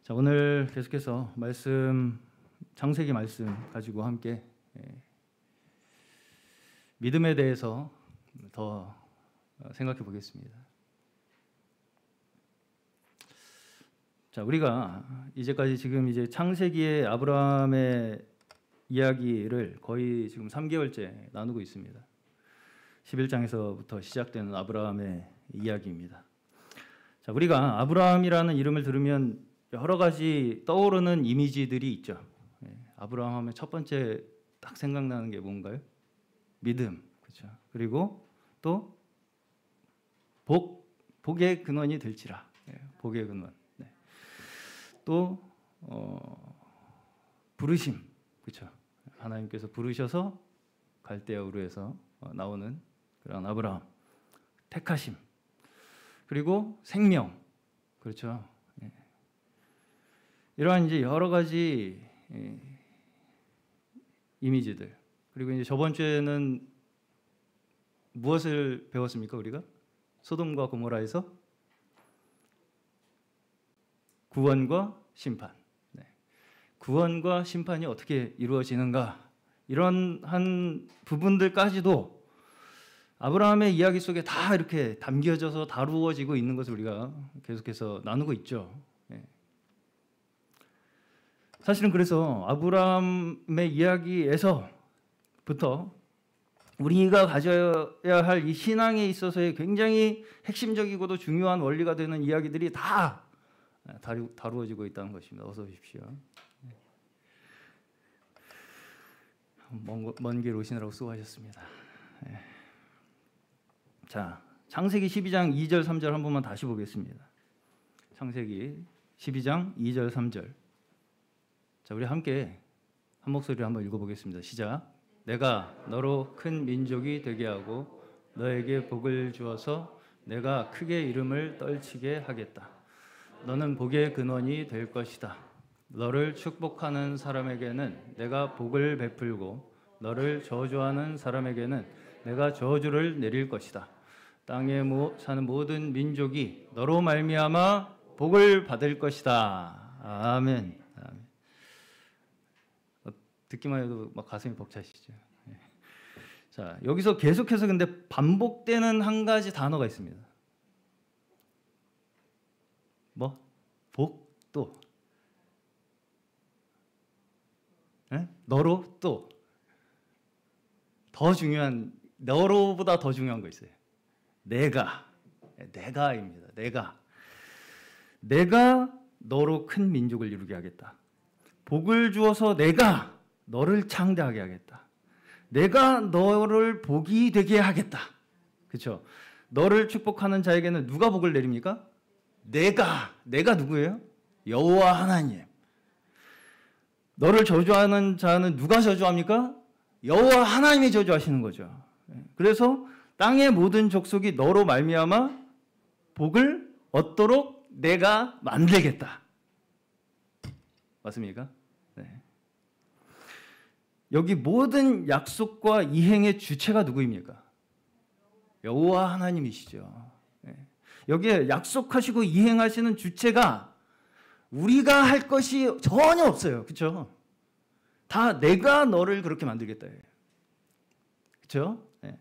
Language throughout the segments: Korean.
자, 오늘 계속해서 창세기 말씀 가지고 함께 믿음에 대해서 더 생각해 보겠습니다. 자, 우리가 이제까지 지금 이제 창세기의 아브라함의 이야기를 거의 지금 3개월째 나누고 있습니다. 11장에서부터 시작되는 아브라함의 이야기입니다. 자, 우리가 아브라함이라는 이름을 들으면 여러 가지 떠오르는 이미지들이 있죠. 아브라함 하면 첫 번째 딱 생각나는 게 뭔가요? 믿음, 그렇죠. 그리고 또 복의 근원이 될지라, 복의 근원. 또 부르심, 그렇죠. 하나님께서 부르셔서 갈대아 우르에서 나오는 그런 아브라함, 택하심, 그리고 생명, 그렇죠. 이러한 이제 여러 가지 이미지들. 그리고 이제 저번 주에는 무엇을 배웠습니까? 우리가 소돔과 고모라에서 구원과 심판. 구원과 심판이 어떻게 이루어지는가? 이런 한 부분들까지도 아브라함의 이야기 속에 다 이렇게 담겨져서 다루어지고 있는 것을 우리가 계속해서 나누고 있죠. 사실은 그래서 아브라함의 이야기에서부터 우리가 가져야 할 이 신앙에 있어서의 굉장히 핵심적이고도 중요한 원리가 되는 이야기들이 다 다루어지고 있다는 것입니다. 어서 오십시오. 먼 길 오시느라고 수고하셨습니다. 자, 창세기 12장 2절 3절 한 번만 다시 보겠습니다. 창세기 12장 2절 3절. 자, 우리 함께 한 목소리로 한번 읽어보겠습니다. 시작. 내가 너로 큰 민족이 되게 하고 너에게 복을 주어서 내가 크게 이름을 떨치게 하겠다. 너는 복의 근원이 될 것이다. 너를 축복하는 사람에게는 내가 복을 베풀고 너를 저주하는 사람에게는 내가 저주를 내릴 것이다. 땅에 사는 모든 민족이 너로 말미암아 복을 받을 것이다. 아멘. 듣기만 해도 막 가슴이 벅차시죠. 자, 여기서 계속해서 근데 반복되는 한 가지 단어가 있습니다. 뭐? 복? 또? 너로? 또? 더 중요한, 너로보다 더 중요한 거 있어요. 내가입니다. 내가 너로 큰 민족을 이루게 하겠다. 복을 주어서 내가 너를 창대하게 하겠다. 내가 너를 복이 되게 하겠다. 그렇죠? 너를 축복하는 자에게는 누가 복을 내립니까? 내가 누구예요? 여호와 하나님. 너를 저주하는 자는 누가 저주합니까? 여호와 하나님이 저주하시는 거죠. 그래서 땅의 모든 족속이 너로 말미암아 복을 얻도록 내가 만들겠다. 맞습니까? 네. 여기 모든 약속과 이행의 주체가 누구입니까? 여호와 하나님이시죠. 네. 여기에 약속하시고 이행하시는 주체가 우리가 할 것이 전혀 없어요. 그렇죠? 다 내가 너를 그렇게 만들겠다. 그렇죠? 네.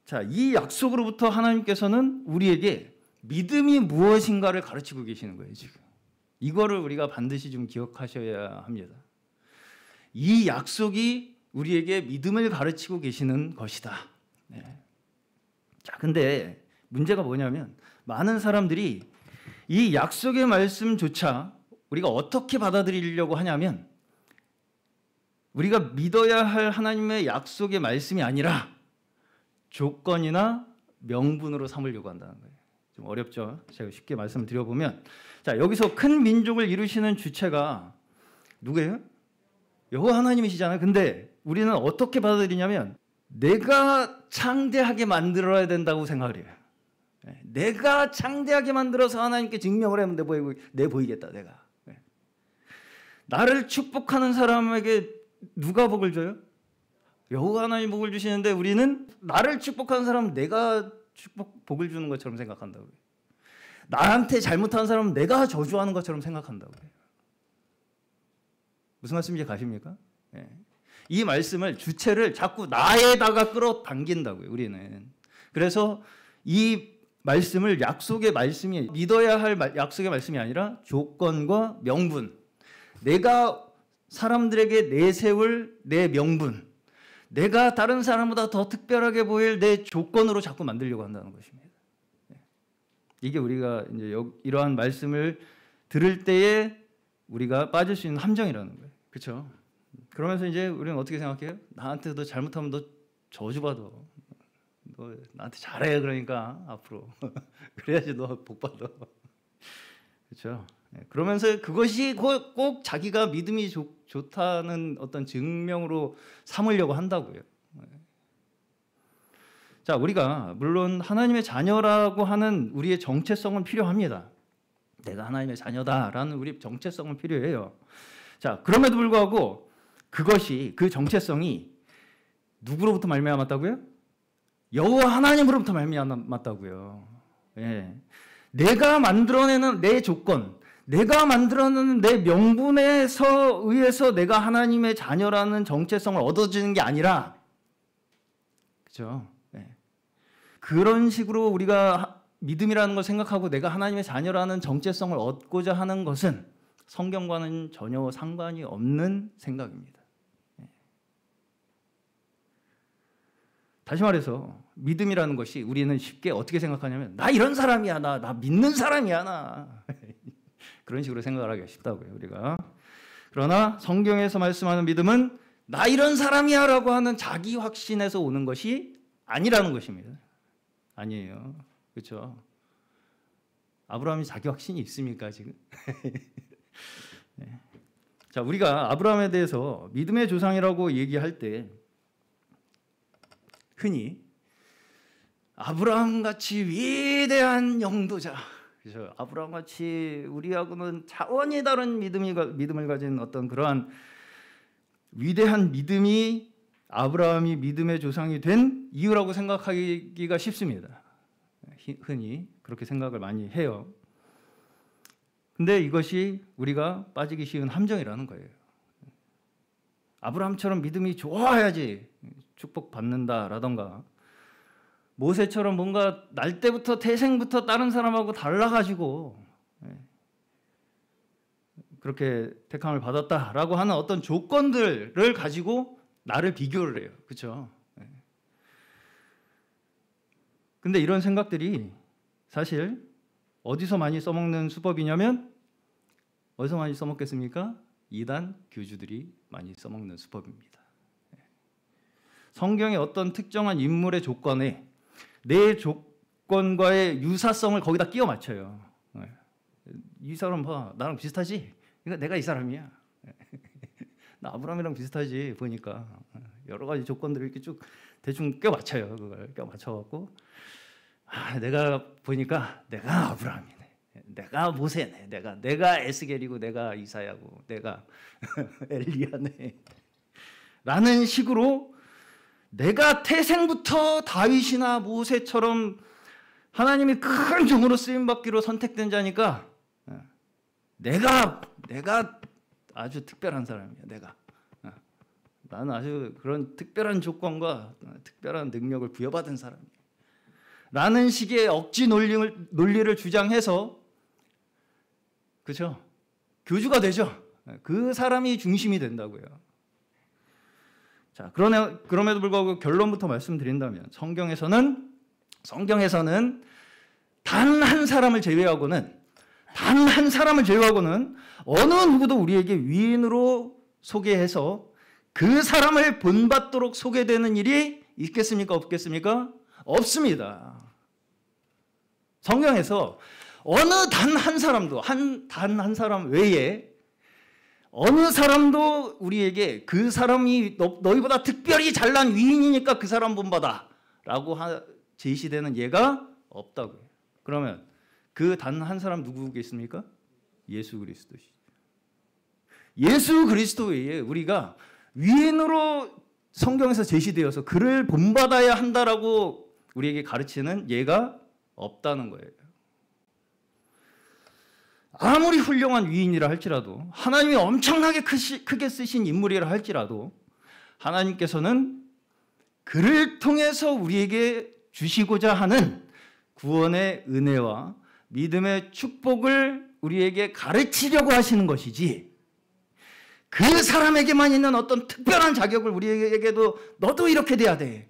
자, 이 약속으로부터 하나님께서는 우리에게 믿음이 무엇인가를 가르치고 계시는 거예요, 지금. 이거를 우리가 반드시 좀 기억하셔야 합니다. 이 약속이 우리에게 믿음을 가르치고 계시는 것이다. 네. 자, 근데 문제가 뭐냐면 많은 사람들이 이 약속의 말씀조차 우리가 어떻게 받아들이려고 하냐면 우리가 믿어야 할 하나님의 약속의 말씀이 아니라 조건이나 명분으로 삼으려고 한다는 거예요. 좀 어렵죠? 제가 쉽게 말씀을 드려보면, 자, 여기서 큰 민족을 이루시는 주체가 누구예요? 여호와 하나님이시잖아요. 근데 우리는 어떻게 받아들이냐면 내가 창대하게 만들어야 된다고 생각을 해요. 내가 창대하게 만들어서 하나님께 증명을 하면 내 보이겠다. 내가. 나를 축복하는 사람에게 누가 복을 줘요? 여호와 하나님 복을 주시는데 우리는 나를 축복하는 사람은 내가 복을 주는 것처럼 생각한다고요. 나한테 잘못한 사람은 내가 저주하는 것처럼 생각한다고요. 무슨 말씀인지 가십니까? 예. 이 말씀을 주체를 자꾸 나에다가 끌어당긴다고요. 우리는. 그래서 이 말씀을 약속의 말씀이 믿어야 할 약속의 말씀이 아니라 조건과 명분. 내가 사람들에게 내세울 내 명분. 내가 다른 사람보다 더 특별하게 보일 내 조건으로 자꾸 만들려고 한다는 것입니다. 이게 우리가 이제 이러한 말씀을 들을 때에 우리가 빠질 수 있는 함정이라는 거예요. 그렇죠? 그러면서 이제 우리는 어떻게 생각해요? 나한테 너 잘못하면 너 저주받아. 너 나한테 잘해. 그러니까 앞으로 그래야지 너 복받아. 그렇죠? 그러면서 그것이 꼭 자기가 믿음이 좋다는 어떤 증명으로 삼으려고 한다고요. 자, 우리가 물론 하나님의 자녀라고 하는 우리의 정체성은 필요합니다. 내가 하나님의 자녀다라는 우리 정체성은 필요해요. 자, 그럼에도 불구하고 그 정체성이 누구로부터 말미암았다고요? 여호와 하나님으로부터 말미암았다고요. 예. 내가 만들어내는 내 조건, 내가 만들어내는 내 명분에 의해서 내가 하나님의 자녀라는 정체성을 얻어지는 게 아니라, 그렇죠? 예. 그런 식으로 우리가 믿음이라는 걸 생각하고 내가 하나님의 자녀라는 정체성을 얻고자 하는 것은 성경과는 전혀 상관이 없는 생각입니다. 다시 말해서 믿음이라는 것이 우리는 쉽게 어떻게 생각하냐면 나 이런 사람이야, 나 믿는 사람이야, 나 그런 식으로 생각을 하기가 쉽다고요, 우리가. 그러나 성경에서 말씀하는 믿음은 나 이런 사람이야 라고 하는 자기 확신에서 오는 것이 아니라는 것입니다. 아니에요. 그렇죠? 아브라함이 자기 확신이 있습니까 지금? 네. 자, 우리가 아브라함에 대해서 믿음의 조상이라고 얘기할 때 흔히 아브라함같이 위대한 영도자, 그렇죠? 아브라함같이 우리하고는 차원이 다른 믿음을 가진 어떤 그러한 위대한 믿음이 아브라함이 믿음의 조상이 된 이유라고 생각하기가 쉽습니다. 흔히 그렇게 생각을 많이 해요. 근데 이것이 우리가 빠지기 쉬운 함정이라는 거예요. 아브라함처럼 믿음이 좋아야지 축복받는다라던가, 모세처럼 뭔가 날 때부터 태생부터 다른 사람하고 달라가지고 그렇게 택함을 받았다라고 하는 어떤 조건들을 가지고 나를 비교를 해요. 그렇죠? 근데 이런 생각들이 사실 어디서 많이 써먹는 수법이냐면, 어디서 많이 써먹겠습니까? 이단 교주들이 많이 써먹는 수법입니다. 성경의 어떤 특정한 인물의 조건에 내 조건과의 유사성을 거기다 끼워 맞춰요. 이 사람 봐, 나랑 비슷하지? 그러니까 내가 이 사람이야. 나 아브라함이랑 비슷하지 보니까. 여러 가지 조건들을 이렇게 쭉 대충 껴 맞춰요. 그걸 껴 맞춰갖고 내가 보니까 내가 아브라함이네, 내가 모세네, 내가 에스겔이고, 내가 이사야고, 내가 엘리야네 라는 식으로 내가 태생부터 다윗이나 모세처럼 하나님이 큰 종으로 쓰임받기로 선택된 자니까 내가 아주 특별한 사람이야. 나는 아주 그런 특별한 조건과 특별한 능력을 부여받은 사람이야 라는 식의 억지 논리를 주장해서, 그렇죠? 교주가 되죠. 그 사람이 중심이 된다고요. 자, 그럼에도 불구하고 결론부터 말씀드린다면 성경에서는 단 한 사람을 제외하고는 어느 누구도 우리에게 위인으로 소개해서 그 사람을 본받도록 소개되는 일이 있겠습니까? 없겠습니까? 없습니다. 성경에서 어느 단 한 사람도 단 한 사람 외에 어느 사람도 우리에게 그 사람이 너희보다 특별히 잘난 위인이니까 그 사람 본받아 라고 제시되는 예가 없다고요. 그러면 그 단 한 사람 누구겠습니까? 예수 그리스도시죠. 예수 그리스도 외에 우리가 위인으로 성경에서 제시되어서 그를 본받아야 한다라고 우리에게 가르치는 예가 없다는 거예요. 아무리 훌륭한 위인이라 할지라도 하나님이 엄청나게 크게 쓰신 인물이라 할지라도 하나님께서는 그를 통해서 우리에게 주시고자 하는 구원의 은혜와 믿음의 축복을 우리에게 가르치려고 하시는 것이지, 그 사람에게만 있는 어떤 특별한 자격을 우리에게도 너도 이렇게 돼야 돼,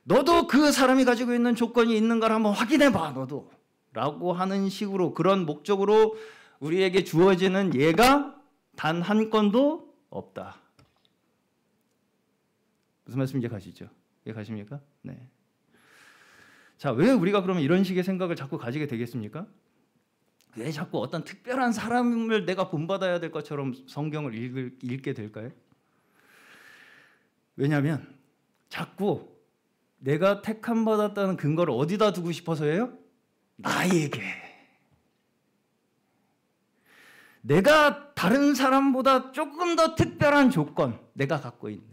너도 그 사람이 가지고 있는 조건이 있는가를 한번 확인해봐 너도 라고 하는 식으로, 그런 목적으로 우리에게 주어지는 예가 단 한 건도 없다. 무슨 말씀인지 가시죠? 예, 가십니까? 네. 자, 왜 우리가 그러면 이런 식의 생각을 자꾸 가지게 되겠습니까? 왜 자꾸 어떤 특별한 사람을 내가 본받아야 될 것처럼 성경을 읽게 될까요? 왜냐하면 자꾸 내가 택함 받았다는 근거를 어디다 두고 싶어서예요? 나에게. 내가 다른 사람보다 조금 더 특별한 조건, 내가 갖고 있는,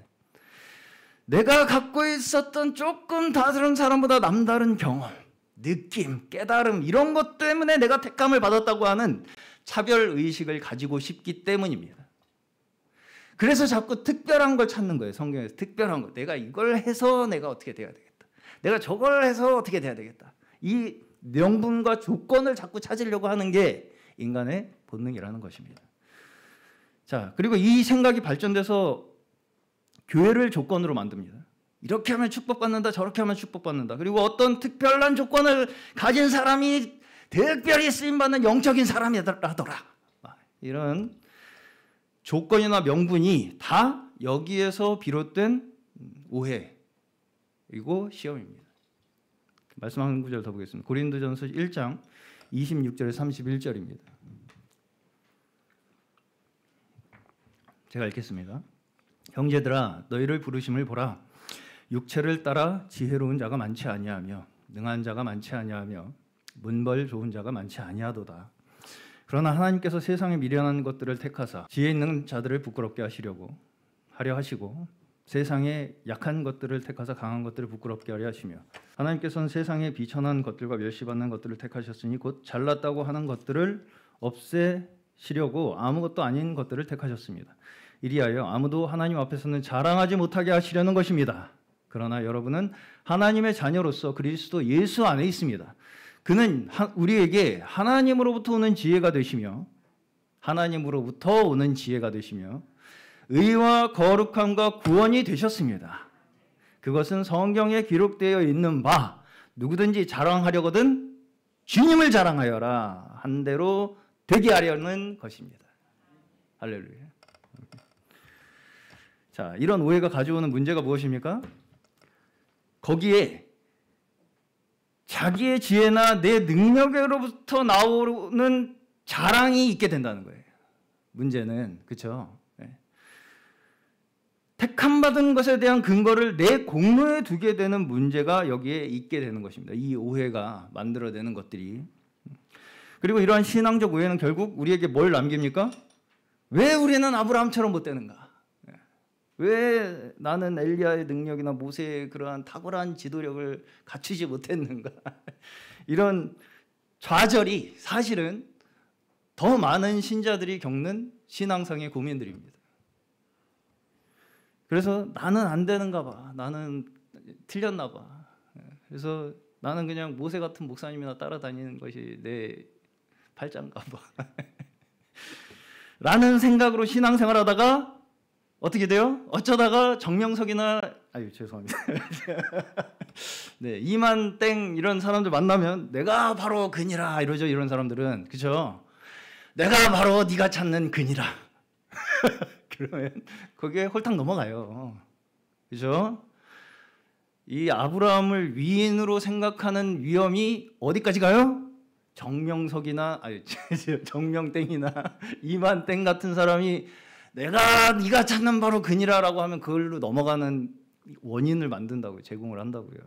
내가 갖고 있었던 조금 다른 사람보다 남다른 경험, 느낌, 깨달음, 이런 것 때문에 내가 택함을 받았다고 하는 차별의식을 가지고 싶기 때문입니다. 그래서 자꾸 특별한 걸 찾는 거예요. 성경에서 특별한 거. 내가 이걸 해서 내가 어떻게 돼야 되겠다, 내가 저걸 해서 어떻게 돼야 되겠다, 이 명분과 조건을 자꾸 찾으려고 하는 게 인간의 본능이라는 것입니다. 자, 그리고 이 생각이 발전돼서 교회를 조건으로 만듭니다. 이렇게 하면 축복받는다, 저렇게 하면 축복받는다. 그리고 어떤 특별한 조건을 가진 사람이 특별히 쓰임받는 영적인 사람이라더라. 이런 조건이나 명분이 다 여기에서 비롯된 오해이고 시험입니다. 말씀 한 구절 더 보겠습니다. 고린도전서 1장 26절에서 31절입니다. 제가 읽겠습니다. 형제들아, 너희를 부르심을 보라. 육체를 따라 지혜로운 자가 많지 아니하며 능한 자가 많지 아니하며 문벌 좋은 자가 많지 아니하도다. 그러나 하나님께서 세상에 미련한 것들을 택하사 지혜 있는 자들을 부끄럽게 하려 하시고 세상에 약한 것들을 택하사 강한 것들을 부끄럽게 하려 하시며, 하나님께서는 세상에 비천한 것들과 멸시받는 것들을 택하셨으니 곧 잘났다고 하는 것들을 없애시려고 아무것도 아닌 것들을 택하셨습니다. 이리하여 아무도 하나님 앞에서는 자랑하지 못하게 하시려는 것입니다. 그러나 여러분은 하나님의 자녀로서 그리스도 예수 안에 있습니다. 그는 우리에게 하나님으로부터 오는 지혜가 되시며 의와 거룩함과 구원이 되셨습니다. 그것은 성경에 기록되어 있는 바 누구든지 자랑하려거든 주님을 자랑하여라 한 대로 되게 하려는 것입니다. 할렐루야. 자, 이런 오해가 가져오는 문제가 무엇입니까? 거기에 자기의 지혜나 내 능력으로부터 나오는 자랑이 있게 된다는 거예요. 문제는, 그렇죠? 네. 택함받은 것에 대한 근거를 내 공로에 두게 되는 문제가 여기에 있게 되는 것입니다. 이 오해가 만들어내는 것들이. 그리고 이러한 신앙적 오해는 결국 우리에게 뭘 남깁니까? 왜 우리는 아브라함처럼 못 되는가? 왜 나는 엘리야의 능력이나 모세의 그러한 탁월한 지도력을 갖추지 못했는가? 이런 좌절이 사실은 더 많은 신자들이 겪는 신앙상의 고민들입니다. 그래서 나는 안 되는가 봐, 나는 틀렸나 봐, 그래서 나는 그냥 모세 같은 목사님이나 따라다니는 것이 내 팔짱가 봐 라는 생각으로 신앙생활하다가 어떻게 돼요? 어쩌다가 정명석이나 죄송합니다. 네, 이만땡 이런 사람들 만나면 내가 바로 그니라 이러죠. 이런 사람들은, 그렇죠? 내가 바로 네가 찾는 그니라. 그러면 거기에 홀딱 넘어가요. 그렇죠? 이 아브라함을 위인으로 생각하는 위험이 어디까지 가요? 정명석이나 정명땡이나 이만땡 같은 사람이 내가 네가 찾는 바로 그니라라고 하면 그걸로 넘어가는 원인을 만든다고요. 제공을 한다고요.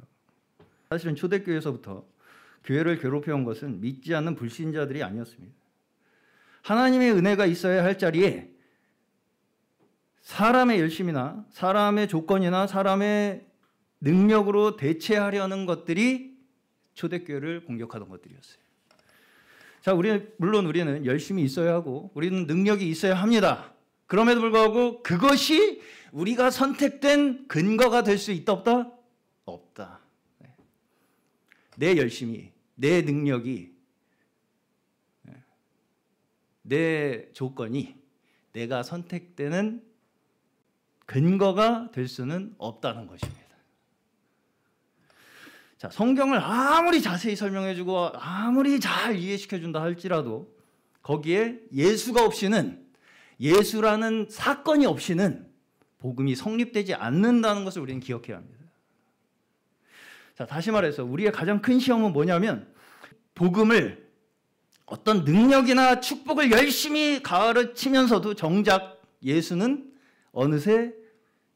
사실은 초대교회에서부터 교회를 괴롭혀온 것은 믿지 않는 불신자들이 아니었습니다. 하나님의 은혜가 있어야 할 자리에 사람의 열심이나 사람의 조건이나 사람의 능력으로 대체하려는 것들이 초대교회를 공격하던 것들이었어요. 자, 물론 우리는 열심히 있어야 하고 우리는 능력이 있어야 합니다. 그럼에도 불구하고 그것이 우리가 선택된 근거가 될 수 있다 없다? 없다. 내 열심이, 내 능력이, 내 조건이 내가 선택되는 근거가 될 수는 없다는 것입니다. 자, 성경을 아무리 자세히 설명해주고 아무리 잘 이해시켜준다 할지라도 거기에 예수가 없이는, 예수라는 사건이 없이는 복음이 성립되지 않는다는 것을 우리는 기억해야 합니다. 자, 다시 말해서 우리의 가장 큰 시험은 뭐냐면 복음을 어떤 능력이나 축복을 열심히 가르치면서도 정작 예수는 어느새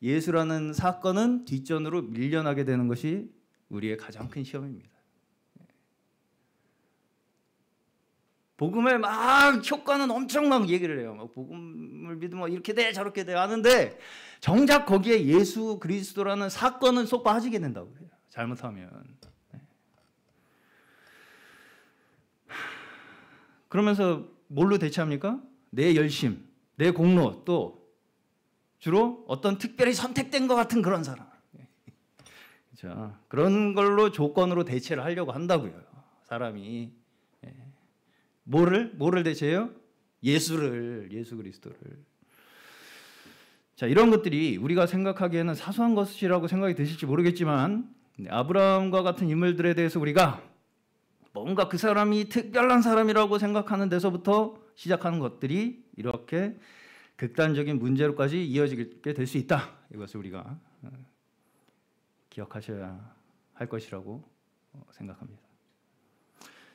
예수라는 사건은 뒷전으로 밀려나게 되는 것이 우리의 가장 큰 시험입니다. 복음을 막 효과는 엄청 막 얘기를 해요. 막 복음을 믿으면 이렇게 돼 저렇게 돼 하는데 정작 거기에 예수 그리스도라는 사건은 쏙 빠지게 된다고 해요. 잘못하면. 그러면서 뭘로 대체합니까? 내 열심, 내 공로, 또 주로 어떤 특별히 선택된 것 같은 그런 사람. 자, 그런 걸로 조건으로 대체를 하려고 한다고요. 사람이. 뭐를 대체해요? 예수 그리스도를. 자, 이런 것들이 우리가 생각하기에는 사소한 것이라고 생각이 드실지 모르겠지만 아브라함과 같은 인물들에 대해서 우리가 뭔가 그 사람이 특별한 사람이라고 생각하는 데서부터 시작하는 것들이 이렇게 극단적인 문제로까지 이어지게 될 수 있다. 이것을 우리가 기억하셔야 할 것이라고 생각합니다.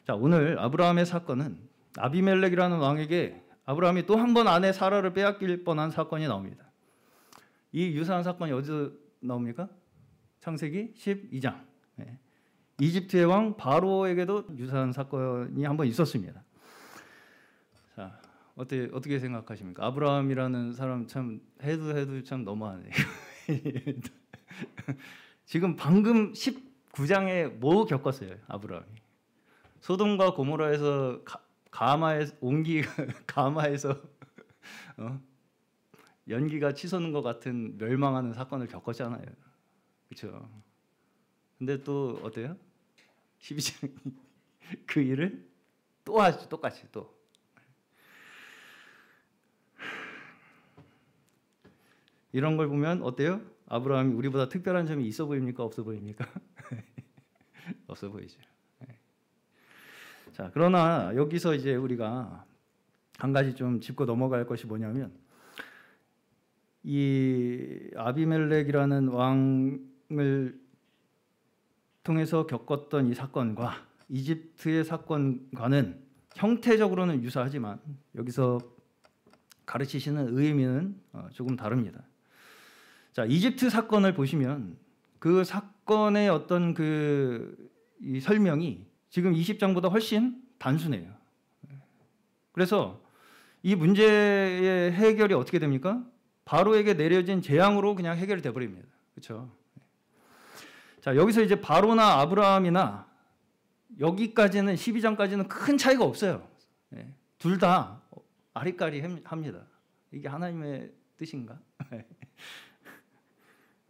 자, 오늘 아브라함의 사건은 아비멜렉이라는 왕에게 아브라함이 또 한 번 아내 사라를 빼앗길 뻔한 사건이 나옵니다. 이 유사한 사건이 어디서 나옵니까? 창세기 12장. 이집트의 왕 바로에게도 유사한 사건이 한 번 있었습니다. 자, 어떻게 생각하십니까? 아브라함이라는 사람 참 해도 참 너무하네요. 지금 방금 19장에 뭐 겪었어요? 아브라함이 소돔과 고모라에서 가마에서 연기가 치솟는 것 같은 멸망하는 사건을 겪었잖아요. 그렇죠? 근데 또 어때요? 12장 그 일을 또 하죠. 똑같이 또. 이런 걸 보면 어때요? 아브라함이 우리보다 특별한 점이 있어 보입니까? 없어 보입니까? 없어 보이죠. 자, 그러나 여기서 이제 우리가 한 가지 좀 짚고 넘어갈 것이 뭐냐면 이 아비멜렉이라는 왕을 통해서 겪었던 이 사건과 이집트의 사건과는 형태적으로는 유사하지만 여기서 가르치시는 의미는 조금 다릅니다. 자, 이집트 사건을 보시면 그 사건의 어떤 이 설명이 지금 20장보다 훨씬 단순해요. 그래서 이 문제의 해결이 어떻게 됩니까? 바로에게 내려진 재앙으로 그냥 해결이 돼 버립니다. 그렇죠? 자, 여기서 이제 바로나 아브라함이나 여기까지는 12장까지는 큰 차이가 없어요. 둘 다 아리까리합니다. 이게 하나님의 뜻인가?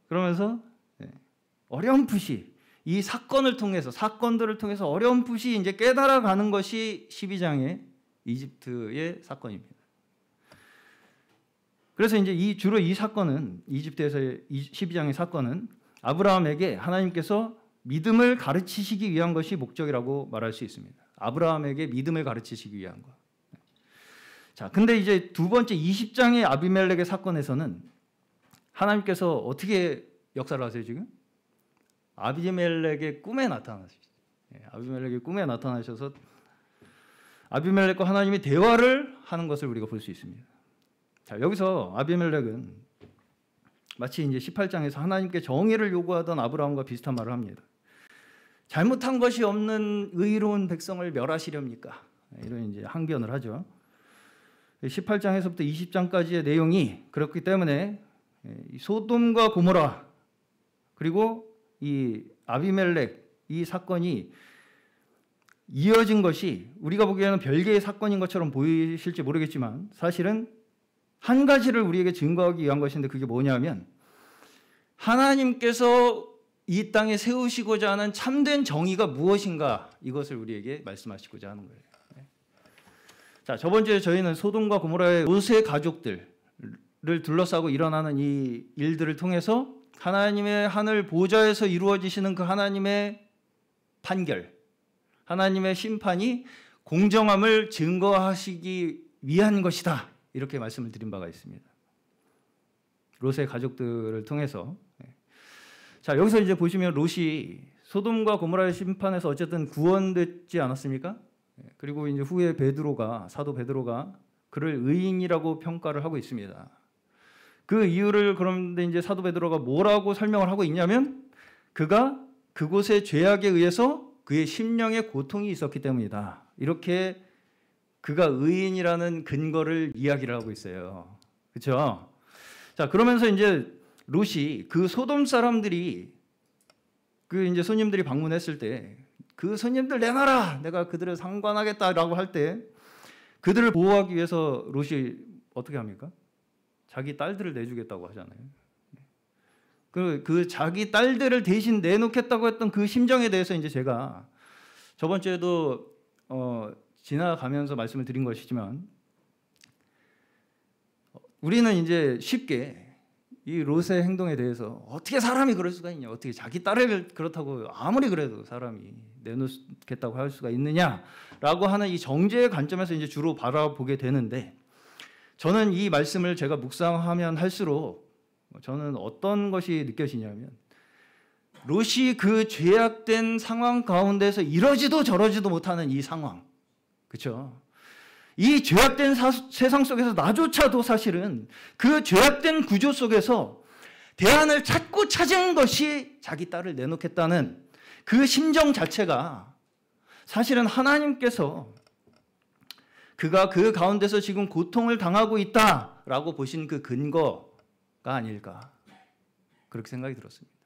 그러면서 어렴풋이 이 사건들을 통해서 어렴풋이 이제 깨달아가는 것이 12장의 이집트의 사건입니다. 그래서 이제 주로 이 사건은 이집트에서의 12장의 사건은 아브라함에게 하나님께서 믿음을 가르치시기 위한 것이 목적이라고 말할 수 있습니다. 아브라함에게 믿음을 가르치시기 위한 것. 자, 근데 이제 두 번째 20장의 아비멜렉의 사건에서는 하나님께서 어떻게 역사를 하세요 지금? 아비멜렉의 꿈에 나타나시죠. 아비멜렉의 꿈에 나타나셔서 아비멜렉과 하나님이 대화를 하는 것을 우리가 볼 수 있습니다. 자, 여기서 아비멜렉은 마치 이제 18장에서 하나님께 정의를 요구하던 아브라함과 비슷한 말을 합니다. 잘못한 것이 없는 의로운 백성을 멸하시렵니까? 이런 이제 항변을 하죠. 18장에서부터 20장까지의 내용이 그렇기 때문에 소돔과 고모라 그리고 이 아비멜렉 이 사건이 이어진 것이 우리가 보기에는 별개의 사건인 것처럼 보이실지 모르겠지만 사실은 한 가지를 우리에게 증거하기 위한 것인데 그게 뭐냐면 하나님께서 이 땅에 세우시고자 하는 참된 정의가 무엇인가 이것을 우리에게 말씀하시고자 하는 거예요. 자, 저번 주에 저희는 소돔과 고모라의 롯의 가족들을 둘러싸고 일어나는 이 일들을 통해서 하나님의 하늘 보좌에서 이루어지시는 그 하나님의 판결, 하나님의 심판이 공정함을 증거하시기 위한 것이다. 이렇게 말씀을 드린 바가 있습니다. 롯의 가족들을 통해서. 자, 여기서 이제 보시면 롯이 소돔과 고모라의 심판에서 어쨌든 구원됐지 않았습니까? 그리고 이제 후에 사도 베드로가 그를 의인이라고 평가를 하고 있습니다. 그 이유를 그런데 이제 사도 베드로가 뭐라고 설명을 하고 있냐면 그가 그곳의 죄악에 의해서 그의 심령에 고통이 있었기 때문이다. 이렇게 그가 의인이라는 근거를 이야기를 하고 있어요. 그렇죠? 자, 그러면서 이제 롯이 그 소돔 사람들이 그 이제 손님들이 방문했을 때 그 손님들 내놔라. 내가 그들을 상관하겠다라고 할 때 그들을 보호하기 위해서 롯이 어떻게 합니까? 자기 딸들을 내주겠다고 하잖아요. 그 자기 딸들을 대신 내놓겠다고 했던 그 심정에 대해서 이제 제가 저번 주에도 지나가면서 말씀을 드린 것이지만 우리는 이제 쉽게 이 롯의 행동에 대해서 어떻게 사람이 그럴 수가 있냐, 어떻게 자기 딸을 그렇다고 아무리 그래도 사람이 내놓겠다고 할 수가 있느냐라고 하는 이 정죄의 관점에서 이제 주로 바라보게 되는데 저는 이 말씀을 제가 묵상하면 할수록 저는 어떤 것이 느껴지냐면 롯이 그 죄악된 상황 가운데서 이러지도 저러지도 못하는 이 상황, 그렇죠? 이 죄악된 세상 속에서 나조차도 사실은 그 죄악된 구조 속에서 대안을 찾은 것이 자기 딸을 내놓겠다는 그 심정 자체가 사실은 하나님께서 그가 그 가운데서 지금 고통을 당하고 있다라고 보신 그 근거가 아닐까 그렇게 생각이 들었습니다.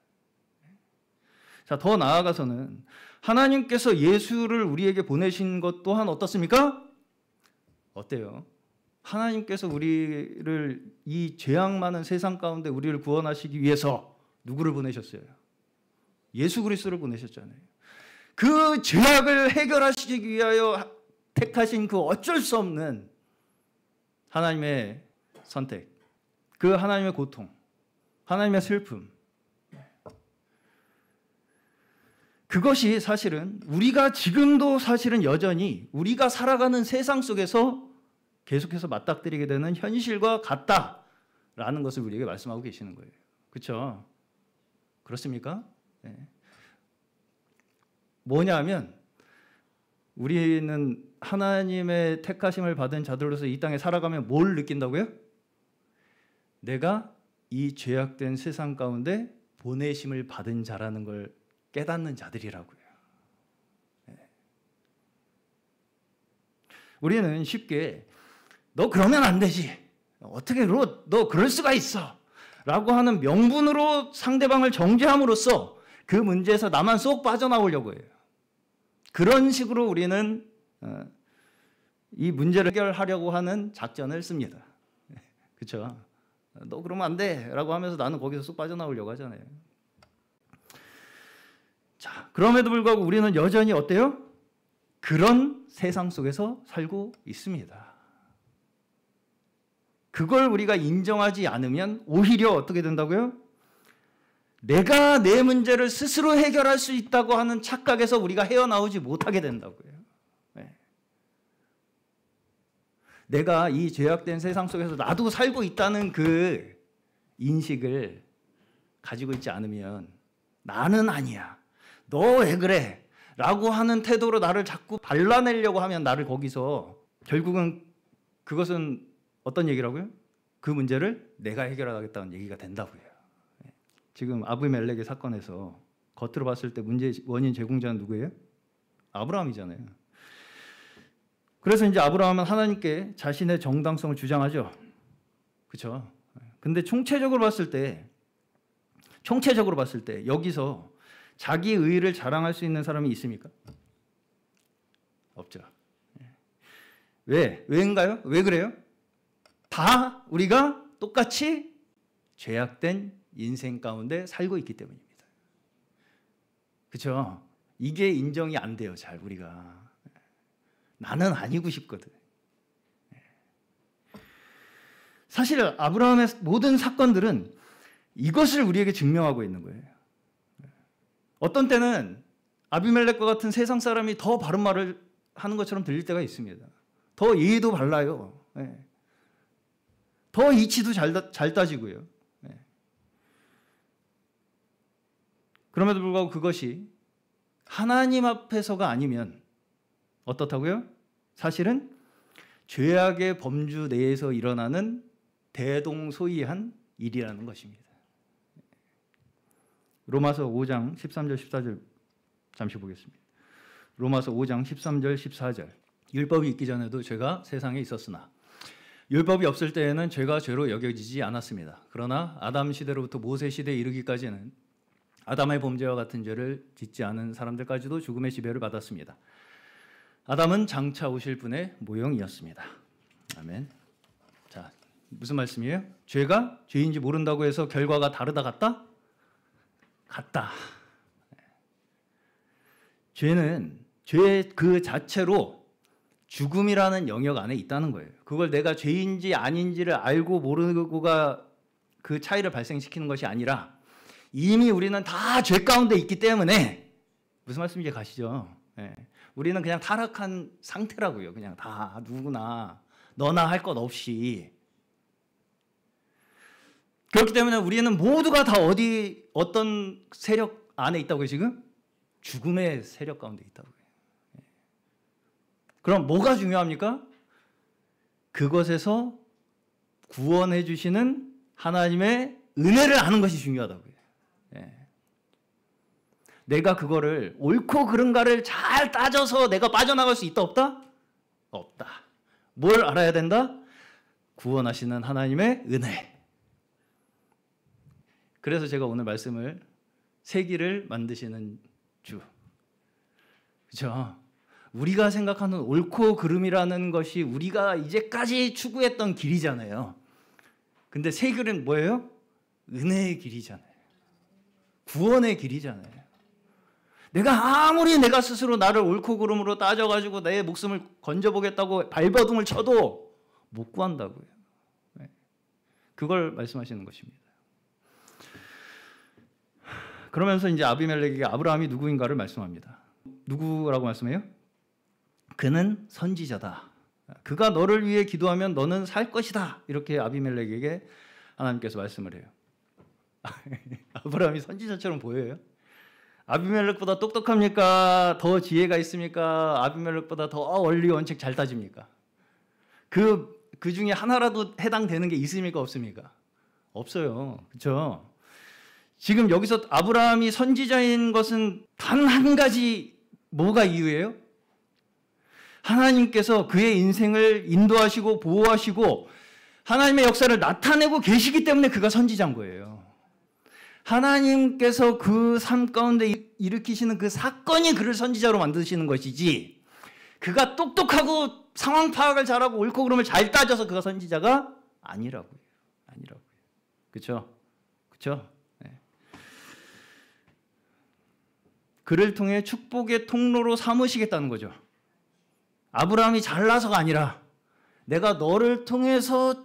자, 더 나아가서는 하나님께서 예수를 우리에게 보내신 것 또한 어떻습니까? 어때요? 하나님께서 우리를 이 죄악 많은 세상 가운데 우리를 구원하시기 위해서 누구를 보내셨어요? 예수 그리스도를 보내셨잖아요. 그 죄악을 해결하시기 위하여 택하신 그 어쩔 수 없는 하나님의 선택, 그 하나님의 고통, 하나님의 슬픔, 그것이 사실은 우리가 지금도 사실은 여전히 우리가 살아가는 세상 속에서 계속해서 맞닥뜨리게 되는 현실과 같다라는 것을 우리에게 말씀하고 계시는 거예요. 그렇죠? 그렇습니까? 네. 뭐냐면 우리는 하나님의 택하심을 받은 자들로서 이 땅에 살아가면 뭘 느낀다고요? 내가 이 죄악된 세상 가운데 보내심을 받은 자라는 걸 깨닫는 자들이라고요. 네. 우리는 쉽게 너 그러면 안 되지. 어떻게 너 그럴 수가 있어. 라고 하는 명분으로 상대방을 정죄함으로써 그 문제에서 나만 쏙 빠져나오려고 해요. 그런 식으로 우리는 이 문제를 해결하려고 하는 작전을 씁니다. 그렇죠? 너 그러면 안 돼. 라고 하면서 나는 거기서 쏙 빠져나오려고 하잖아요. 자, 그럼에도 불구하고 우리는 여전히 어때요? 그런 세상 속에서 살고 있습니다. 그걸 우리가 인정하지 않으면 오히려 어떻게 된다고요? 내가 내 문제를 스스로 해결할 수 있다고 하는 착각에서 우리가 헤어나오지 못하게 된다고요. 네. 내가 이 죄악된 세상 속에서 나도 살고 있다는 그 인식을 가지고 있지 않으면 나는 아니야. 너 왜 그래? 라고 하는 태도로 나를 자꾸 발라내려고 하면 나를 거기서 결국은 그것은 어떤 얘기라고요? 그 문제를 내가 해결하겠다는 얘기가 된다고요. 지금 아비멜렉의 사건에서 겉으로 봤을 때 문제 원인 제공자는 누구예요? 아브라함이잖아요. 그래서 이제 아브라함은 하나님께 자신의 정당성을 주장하죠. 그렇죠? 근데 총체적으로 봤을 때 여기서 자기 의의를 자랑할 수 있는 사람이 있습니까? 없죠. 왜인가요? 왜 그래요? 다 우리가 똑같이 죄악된 인생 가운데 살고 있기 때문입니다. 그렇죠? 이게 인정이 안 돼요. 잘 우리가. 나는 아니고 싶거든. 사실 아브라함의 모든 사건들은 이것을 우리에게 증명하고 있는 거예요. 어떤 때는 아비멜렉과 같은 세상 사람이 더 바른 말을 하는 것처럼 들릴 때가 있습니다. 더 예의도 발라요. 더 이치도 잘 따지고요. 그럼에도 불구하고 그것이 하나님 앞에서가 아니면 어떻다고요? 사실은 죄악의 범주 내에서 일어나는 대동소이한 일이라는 것입니다. 로마서 5장 13절 14절 잠시 보겠습니다. 로마서 5장 13절 14절. 율법이 있기 전에도 죄가 세상에 있었으나 율법이 없을 때에는 죄가 죄로 여겨지지 않았습니다. 그러나 아담 시대로부터 모세 시대에 이르기까지는 아담의 범죄와 같은 죄를 짓지 않은 사람들까지도 죽음의 지배를 받았습니다. 아담은 장차 오실 분의 모형이었습니다. 아멘. 자, 무슨 말씀이에요? 죄가 죄인지 모른다고 해서 결과가 다르다 같다? 같다. 죄는 죄 그 자체로 죽음이라는 영역 안에 있다는 거예요. 그걸 내가 죄인지 아닌지를 알고 모르고가 그 차이를 발생시키는 것이 아니라 이미 우리는 다 죄 가운데 있기 때문에 무슨 말씀인지 가시죠? 우리는 그냥 타락한 상태라고요. 그냥 다 누구나 너나 할 것 없이. 그렇기 때문에 우리는 모두가 다 어떤 세력 안에 있다고요 지금? 죽음의 세력 가운데 있다고요. 그럼 뭐가 중요합니까? 그것에서 구원해 주시는 하나님의 은혜를 아는 것이 중요하다고요. 내가 그거를 옳고 그른가를 잘 따져서 내가 빠져나갈 수 있다 없다? 없다. 뭘 알아야 된다? 구원하시는 하나님의 은혜. 그래서 제가 오늘 말씀을 세기를 만드시는 주. 그렇죠? 우리가 생각하는 옳고 그름이라는 것이 우리가 이제까지 추구했던 길이잖아요. 근데 세길은 뭐예요? 은혜의 길이잖아요. 구원의 길이잖아요. 내가 아무리 내가 스스로 나를 옳고 그름으로 따져가지고 내 목숨을 건져보겠다고 발버둥을 쳐도 못 구한다고요. 그걸 말씀하시는 것입니다. 그러면서 이제 아비멜렉에게 아브라함이 누구인가를 말씀합니다. 누구라고 말씀해요? 그는 선지자다. 그가 너를 위해 기도하면 너는 살 것이다. 이렇게 아비멜렉에게 하나님께서 말씀을 해요. 아브라함이 선지자처럼 보여요? 아비멜렉보다 똑똑합니까? 더 지혜가 있습니까? 아비멜렉보다 더 원리 원칙 잘 따집니까? 그 중에 하나라도 해당되는 게 있습니까? 없습니까? 없어요. 그렇죠? 지금 여기서 아브라함이 선지자인 것은 단 한 가지 뭐가 이유예요? 하나님께서 그의 인생을 인도하시고 보호하시고 하나님의 역사를 나타내고 계시기 때문에 그가 선지자인 거예요. 하나님께서 그 삶 가운데 일으키시는 그 사건이 그를 선지자로 만드시는 것이지 그가 똑똑하고 상황 파악을 잘하고 옳고 그름을 잘 따져서 그가 선지자가 아니라고요. 그렇죠? 그렇죠? 네. 그를 통해 축복의 통로로 삼으시겠다는 거죠. 아브라함이 잘나서가 아니라 내가 너를 통해서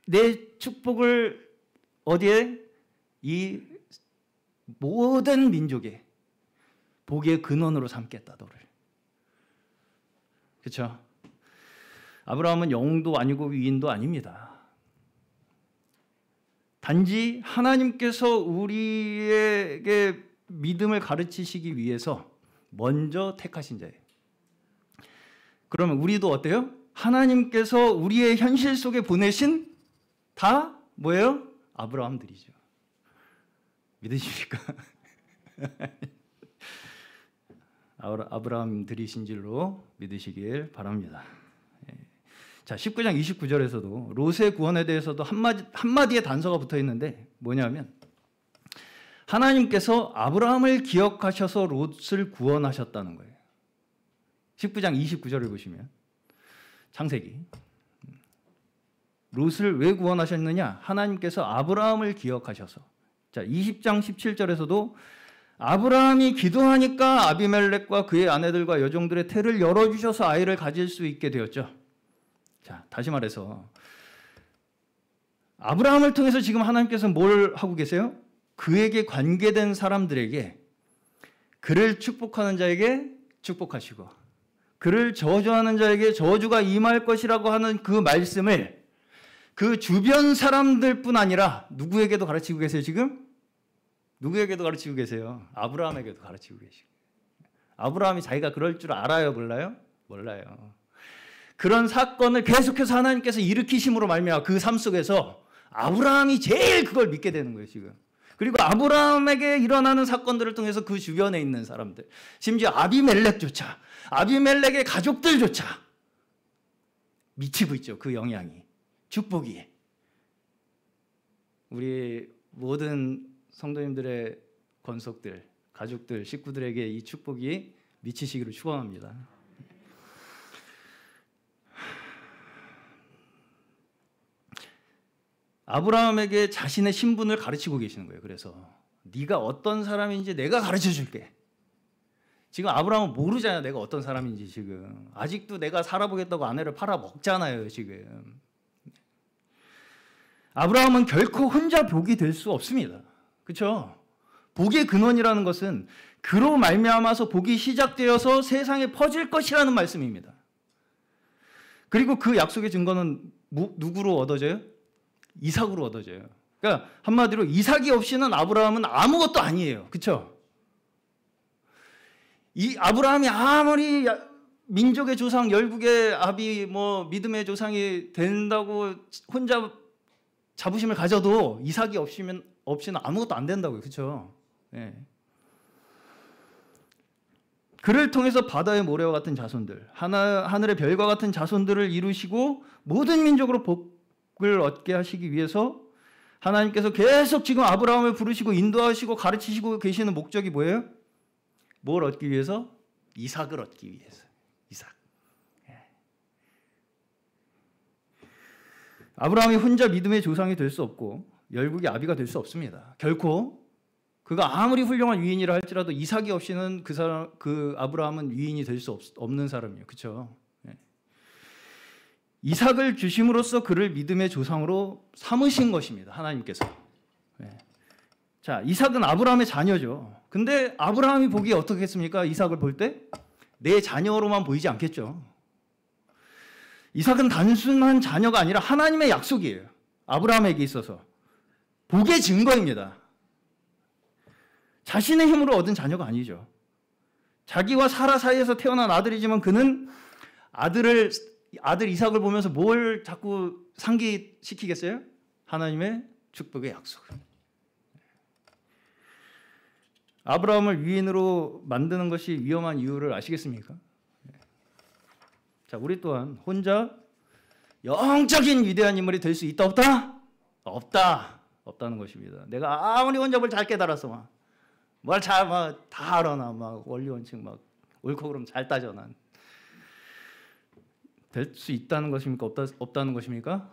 내 축복을 어디에? 이 모든 민족의 복의 근원으로 삼겠다 너를. 그렇죠? 아브라함은 영웅도 아니고 위인도 아닙니다. 단지 하나님께서 우리에게 믿음을 가르치시기 위해서 먼저 택하신 자예요. 그러면 우리도 어때요? 하나님께서 우리의 현실 속에 보내신 다 뭐예요? 아브라함들이죠. 믿으십니까? 아브라함들이신 줄로 믿으시길 바랍니다. 자, 19장 29절에서도 롯의 구원에 대해서도 한마디의 단서가 붙어 있는데 뭐냐면 하나님께서 아브라함을 기억하셔서 롯을 구원하셨다는 거예요. 19장 29절을 보시면 창세기. 롯을 왜 구원하셨느냐? 하나님께서 아브라함을 기억하셔서. 자, 20장 17절에서도 아브라함이 기도하니까 아비멜렉과 그의 아내들과 여종들의 태를 열어주셔서 아이를 가질 수 있게 되었죠. 자, 다시 말해서 아브라함을 통해서 지금 하나님께서 뭘 하고 계세요? 그에게 관계된 사람들에게, 그를 축복하는 자에게 축복하시고 그를 저주하는 자에게 저주가 임할 것이라고 하는 그 말씀을 그 주변 사람들뿐 아니라 누구에게도 가르치고 계세요 지금? 누구에게도 가르치고 계세요? 아브라함에게도 가르치고 계시고. 아브라함이 자기가 그럴 줄 알아요? 몰라요? 몰라요. 그런 사건을 계속해서 하나님께서 일으키심으로 말미암아 그 삶 속에서 아브라함이 제일 그걸 믿게 되는 거예요 지금. 그리고 아브라함에게 일어나는 사건들을 통해서 그 주변에 있는 사람들, 심지어 아비멜렉조차, 아비멜렉의 가족들조차 미치고 있죠. 그 영향이, 축복이. 우리 모든 성도님들의 권속들, 가족들, 식구들에게 이 축복이 미치시기를 축원합니다. 아브라함에게 자신의 신분을 가르치고 계시는 거예요. 그래서 네가 어떤 사람인지 내가 가르쳐줄게. 지금 아브라함은 모르잖아요. 내가 어떤 사람인지 지금. 아직도 내가 살아보겠다고 아내를 팔아먹잖아요. 지금. 아브라함은 결코 혼자 복이 될 수 없습니다. 그렇죠? 복의 근원이라는 것은 그로 말미암아서 복이 시작되어서 세상에 퍼질 것이라는 말씀입니다. 그리고 그 약속의 증거는 누구로 얻어져요? 이삭으로 얻어져요. 그러니까 한마디로 이삭이 없이는 아브라함은 아무것도 아니에요. 그렇죠? 이 아브라함이 아무리 민족의 조상, 열국의 아비, 뭐 믿음의 조상이 된다고 혼자 자부심을 가져도 이삭이 없이는 아무것도 안 된다고요. 그렇죠? 네. 그를 통해서 바다의 모래와 같은 자손들, 하늘의 별과 같은 자손들을 이루시고 모든 민족으로 복을 얻게 하시기 위해서 하나님께서 계속 지금 아브라함을 부르시고 인도하시고 가르치시고 계시는 목적이 뭐예요? 뭘 얻기 위해서? 이삭을 얻기 위해서. 이삭. 아브라함이 혼자 믿음의 조상이 될 수 없고 열국의 아비가 될 수 없습니다. 결코 그가 아무리 훌륭한 위인이라 할지라도 이삭이 없이는 그 아브라함은 위인이 될 수 없는 사람이에요. 그렇죠? 이삭을 주심으로써 그를 믿음의 조상으로 삼으신 것입니다. 하나님께서. 자, 이삭은 아브라함의 자녀죠. 근데 아브라함이 보기에 어떻겠습니까? 이삭을 볼 때 내 자녀로만 보이지 않겠죠. 이삭은 단순한 자녀가 아니라 하나님의 약속이에요. 아브라함에게 있어서 복의 증거입니다. 자신의 힘으로 얻은 자녀가 아니죠. 자기와 사라 사이에서 태어난 아들이지만 그는 아들 이삭을 보면서 뭘 자꾸 상기시키겠어요? 하나님의 축복의 약속. 아브라함을 위인으로 만드는 것이 위험한 이유를 아시겠습니까? 자, 우리 또한 혼자 영적인 위대한 인물이 될 수 있다 없다? 없다는 것입니다. 내가 아무리 혼자 뭘 잘 깨달아서 뭘 잘 다 알아 막 원리 원칙 막 옳고 그름 잘 따져 난. 될 수 있다는 것입니까? 없다는 것입니까?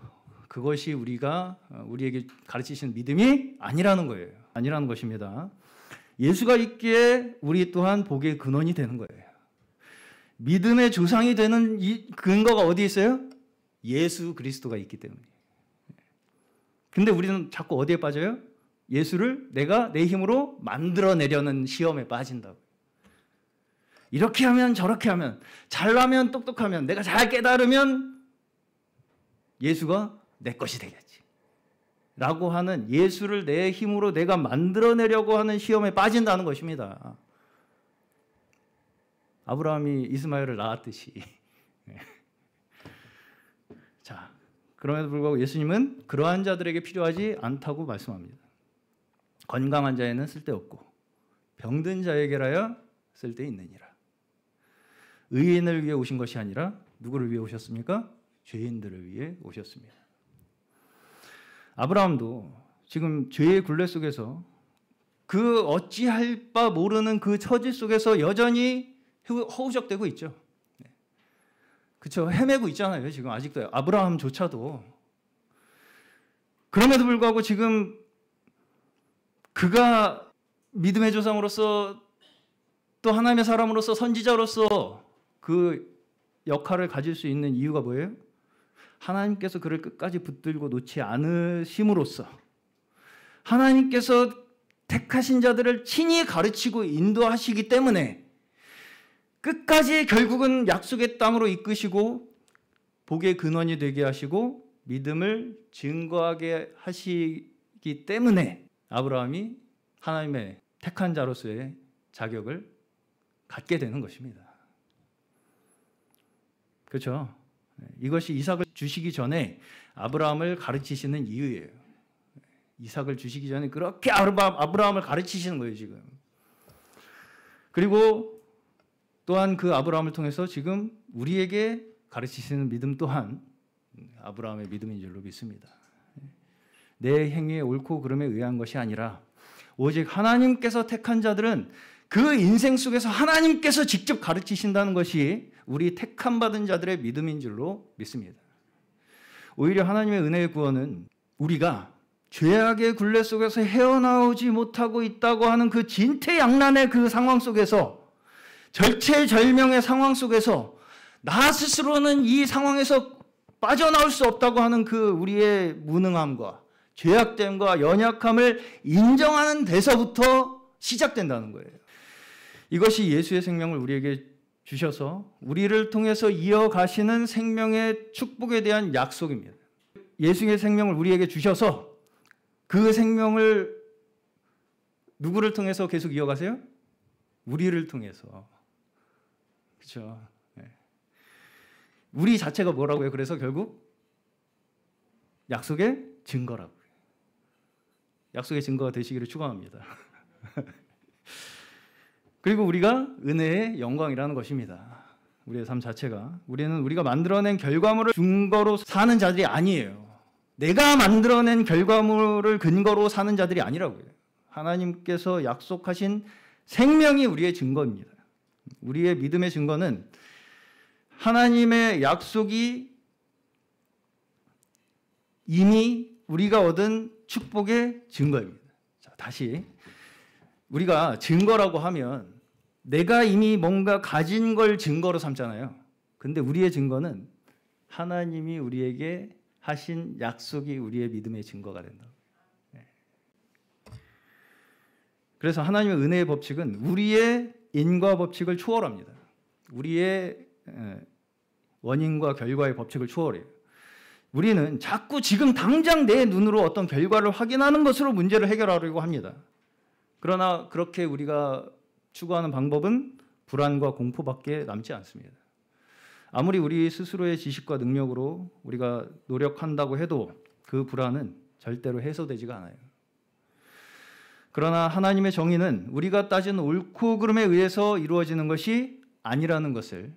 그것이 우리에게 가르치시는 믿음이 아니라는 거예요. 아니라는 것입니다. 예수가 있기에 우리 또한 복의 근원이 되는 거예요. 믿음의 조상이 되는 이 근거가 어디에 있어요? 예수 그리스도가 있기 때문에. 근데 우리는 자꾸 어디에 빠져요? 예수를 내가 내 힘으로 만들어내려는 시험에 빠진다고. 이렇게 하면 저렇게 하면 잘나면 똑똑하면 내가 잘 깨달으면 예수가 내 것이 되겠지 라고 하는 예수를 내 힘으로 내가 만들어내려고 하는 시험에 빠진다는 것입니다. 아브라함이 이스마엘을 낳았듯이. 자, 그럼에도 불구하고 예수님은 그러한 자들에게 필요하지 않다고 말씀합니다. 건강한 자에는 쓸데없고 병든 자에게라야 쓸데있느니라. 의인을 위해 오신 것이 아니라 누구를 위해 오셨습니까? 죄인들을 위해 오셨습니다. 아브라함도 지금 죄의 굴레 속에서 그 어찌할 바 모르는 그 처지 속에서 여전히 허우적대고 있죠. 그렇죠? 헤매고 있잖아요. 지금 아직도 아브라함조차도. 그럼에도 불구하고 지금 그가 믿음의 조상으로서 또 하나님의 사람으로서 선지자로서 그 역할을 가질 수 있는 이유가 뭐예요? 하나님께서 그를 끝까지 붙들고 놓지 않으심으로써 하나님께서 택하신 자들을 친히 가르치고 인도하시기 때문에 끝까지 결국은 약속의 땅으로 이끄시고 복의 근원이 되게 하시고 믿음을 증거하게 하시기 때문에 아브라함이 하나님의 택한 자로서의 자격을 갖게 되는 것입니다. 그렇죠? 이것이 이삭을 주시기 전에 아브라함을 가르치시는 이유예요. 이삭을 주시기 전에 그렇게 아브라함을 가르치시는 거예요, 지금. 그리고 또한 그 아브라함을 통해서 지금 우리에게 가르치시는 믿음 또한 아브라함의 믿음인 줄로 믿습니다. 내 행위의 옳고 그름에 의한 것이 아니라 오직 하나님께서 택한 자들은 그 인생 속에서 하나님께서 직접 가르치신다는 것이 우리 택함 받은 자들의 믿음인 줄로 믿습니다. 오히려 하나님의 은혜의 구원은 우리가 죄악의 굴레 속에서 헤어나오지 못하고 있다고 하는 그 진퇴양난의 그 상황 속에서 절체절명의 상황 속에서 나 스스로는 이 상황에서 빠져나올 수 없다고 하는 그 우리의 무능함과 죄악됨과 연약함을 인정하는 데서부터 시작된다는 거예요. 이것이 예수의 생명을 우리에게 주셔서 우리를 통해서 이어가시는 생명의 축복에 대한 약속입니다. 예수의 생명을 우리에게 주셔서 그 생명을 누구를 통해서 계속 이어가세요? 우리를 통해서. 그렇죠? 네. 우리 자체가 뭐라고요? 그래서 결국 약속의 증거라고요. 약속의 증거가 되시기를 축원합니다. 그리고 우리가 은혜의 영광이라는 것입니다. 우리의 삶 자체가. 우리는 우리가 만들어낸 결과물을 증거로 사는 자들이 아니에요. 내가 만들어낸 결과물을 근거로 사는 자들이 아니라고요. 하나님께서 약속하신 생명이 우리의 증거입니다. 우리의 믿음의 증거는 하나님의 약속이 이미 우리가 얻은 축복의 증거입니다. 자, 다시 우리가 증거라고 하면 내가 이미 뭔가 가진 걸 증거로 삼잖아요. 근데 우리의 증거는 하나님이 우리에게 하신 약속이 우리의 믿음의 증거가 된다. 그래서 하나님의 은혜의 법칙은 우리의 인과 법칙을 초월합니다. 우리의 원인과 결과의 법칙을 초월해요. 우리는 자꾸 지금 당장 내 눈으로 어떤 결과를 확인하는 것으로 문제를 해결하려고 합니다. 그러나 그렇게 우리가 추구하는 방법은 불안과 공포밖에 남지 않습니다. 아무리 우리 스스로의 지식과 능력으로 우리가 노력한다고 해도 그 불안은 절대로 해소되지가 않아요. 그러나 하나님의 정의는 우리가 따지는 옳고 그름에 의해서 이루어지는 것이 아니라는 것을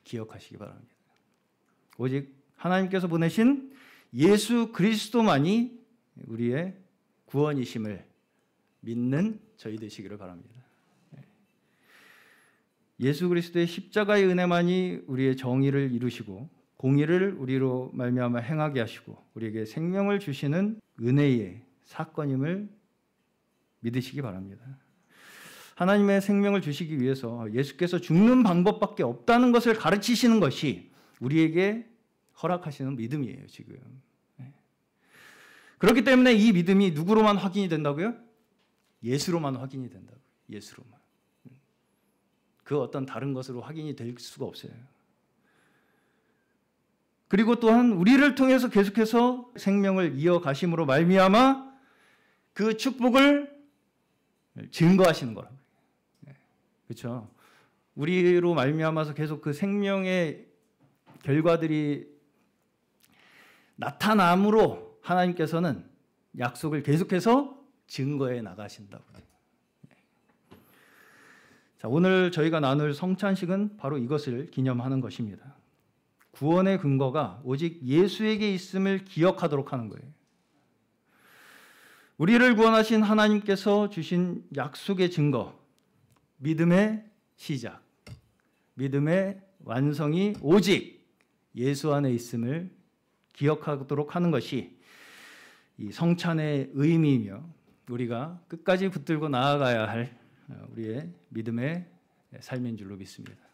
기억하시기 바랍니다. 오직 하나님께서 보내신 예수 그리스도만이 우리의 구원이심을 믿는 저희 되시기를 바랍니다. 예수 그리스도의 십자가의 은혜만이 우리의 정의를 이루시고 공의를 우리로 말미암아 행하게 하시고 우리에게 생명을 주시는 은혜의 사건임을 믿으시기 바랍니다. 하나님의 생명을 주시기 위해서 예수께서 죽는 방법밖에 없다는 것을 가르치시는 것이 우리에게 허락하시는 믿음이에요, 지금. 그렇기 때문에 이 믿음이 누구로만 확인이 된다고요? 예수로만 확인이 된다고요. 예수로만. 그 어떤 다른 것으로 확인이 될 수가 없어요. 그리고 또한 우리를 통해서 계속해서 생명을 이어가심으로 말미암아 그 축복을 증거하시는 거라고요. 그렇죠? 우리로 말미암아서 계속 그 생명의 결과들이 나타남으로 하나님께서는 약속을 계속해서 증거해 나가신다고요. 자, 오늘 저희가 나눌 성찬식은 바로 이것을 기념하는 것입니다. 구원의 근거가 오직 예수에게 있음을 기억하도록 하는 거예요. 우리를 구원하신 하나님께서 주신 약속의 증거, 믿음의 시작, 믿음의 완성이 오직 예수 안에 있음을 기억하도록 하는 것이 이 성찬의 의미이며 우리가 끝까지 붙들고 나아가야 할 우리의 믿음의 삶인 줄로 믿습니다.